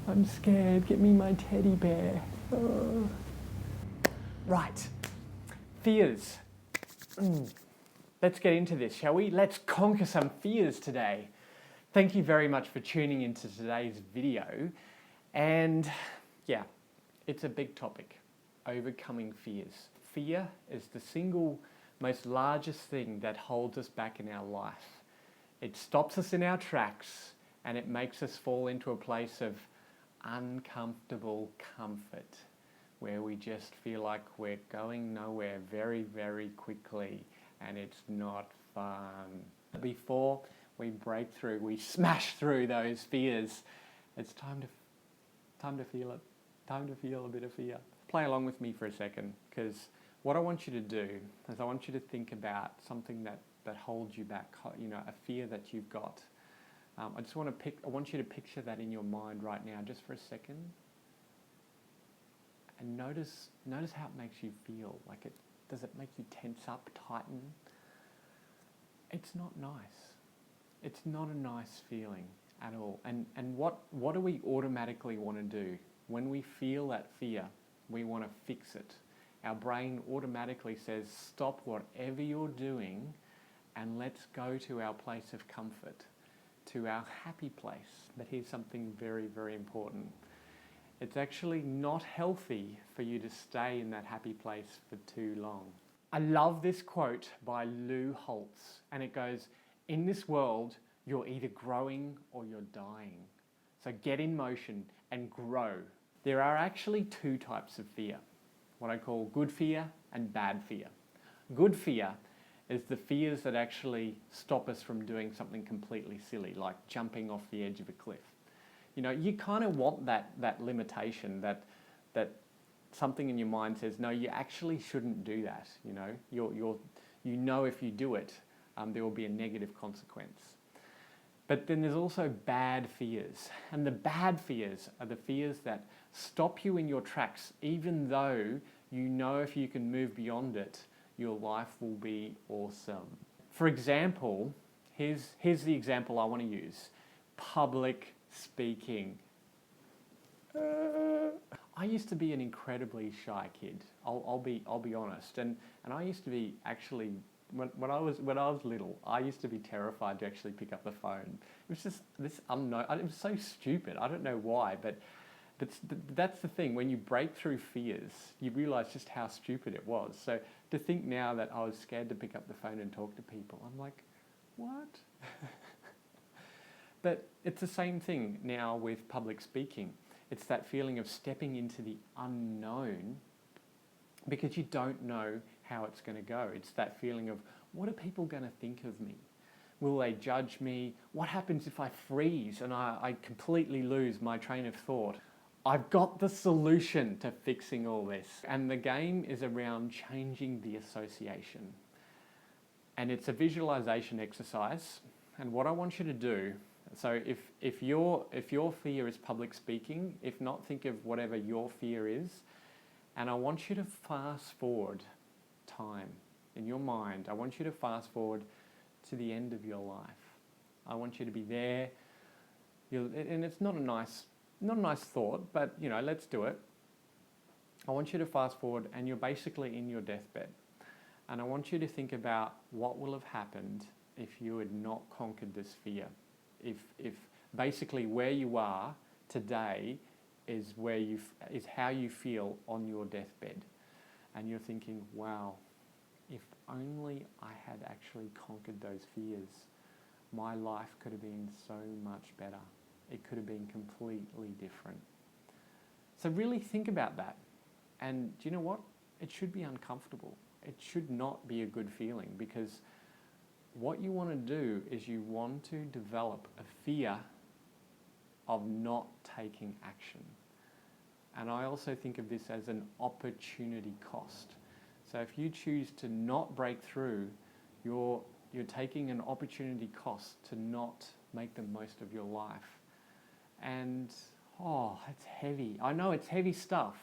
I'm scared. Get me my teddy bear. Right. Fears. Let's get into this, shall we? Let's conquer some fears today. Thank you very much for tuning into today's video. And yeah, it's a big topic, overcoming fears. Fear is the single most largest thing that holds us back in our life. It stops us in our tracks and it makes us fall into a place of uncomfortable comfort where we just feel like we're going nowhere very, very quickly and it's not fun. Before we break through, we smash through those fears, it's time to feel it. Time to feel a bit of fear. Play along with me for a second, because what I want you to do is I want you to think about something that holds you back, you know, a fear that you've got. I want you to picture that in your mind right now, just for a second. And notice how it makes you feel. Does it make you tense up, tighten? It's not nice. It's not a nice feeling at all. And what do we automatically want to do? When we feel that fear, we want to fix it. Our brain automatically says, stop whatever you're doing and let's go to our place of comfort, to our happy place. But here's something very, very important. It's actually not healthy for you to stay in that happy place for too long. I love this quote by Lou Holtz, and it goes, in this world, you're either growing or you're dying. So get in motion and grow. There are actually two types of fear, what I call good fear and bad fear. Good fear is the fears that actually stop us from doing something completely silly, like jumping off the edge of a cliff. You know, you kind of want that limitation, that something in your mind says, no, you actually shouldn't do that. You know, you know if you do it, there will be a negative consequence. But then there's also bad fears. And the bad fears are the fears that stop you in your tracks, even though you know if you can move beyond it, your life will be awesome. For example, here's the example I want to use. Public speaking. I used to be an incredibly shy kid. I'll be honest. And I used to be actually, when I was little, I used to be terrified to actually pick up the phone. It was just this unknown. It was so stupid. I don't know why, but that's the thing. When you break through fears, you realise just how stupid it was. So to think now that I was scared to pick up the phone and talk to people, I'm like, what? But it's the same thing now with public speaking. It's that feeling of stepping into the unknown because you don't know how it's going to go. It's that feeling of, what are people going to think of me? Will they judge me? What happens if I freeze and I completely lose my train of thought? I've got the solution to fixing all this. And the game is around changing the association. And it's a visualization exercise. And what I want you to do, so if your fear is public speaking, if not, think of whatever your fear is, and I want you to fast forward time in your mind. I want you to fast forward to the end of your life. I want you to be there. And it's not a nice thought, but you know, let's do it. I want you to fast forward and you're basically in your deathbed. And I want you to think about what will have happened if you had not conquered this fear. If basically where you are today is how you feel on your deathbed, and you're thinking, wow, if only I had actually conquered those fears, my life could have been so much better. It could have been completely different. So really think about that. And do you know what? It should be uncomfortable. It should not be a good feeling, because what you want to do is you want to develop a fear of not taking action. And I also think of this as an opportunity cost. So if you choose to not break through, you're taking an opportunity cost to not make the most of your life. And it's heavy. I know it's heavy stuff,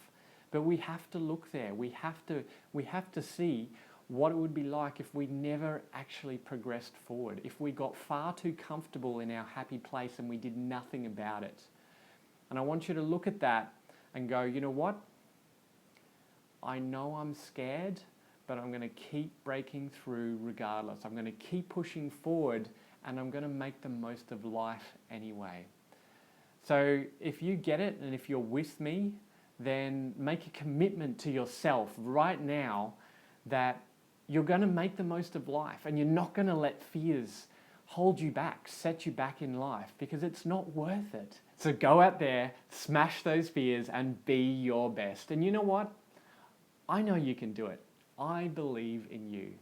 but we have to look there. We have to see what it would be like if we never actually progressed forward, if we got far too comfortable in our happy place and we did nothing about it. And I want you to look at that and go, you know what? I know I'm scared, but I'm going to keep breaking through regardless. I'm going to keep pushing forward, and I'm going to make the most of life anyway. So if you get it, and if you're with me, then make a commitment to yourself right now that you're going to make the most of life, and you're not going to let fears hold you back, set you back in life, because it's not worth it. So go out there, smash those fears, and be your best. And you know what? I know you can do it. I believe in you.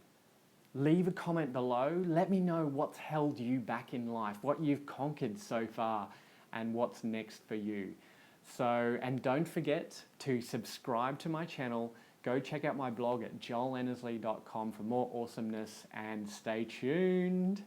Leave a comment below. Let me know what's held you back in life, what you've conquered so far, and what's next for you. So, and don't forget to subscribe to my channel. Go check out my blog at joelennersley.com for more awesomeness, and stay tuned.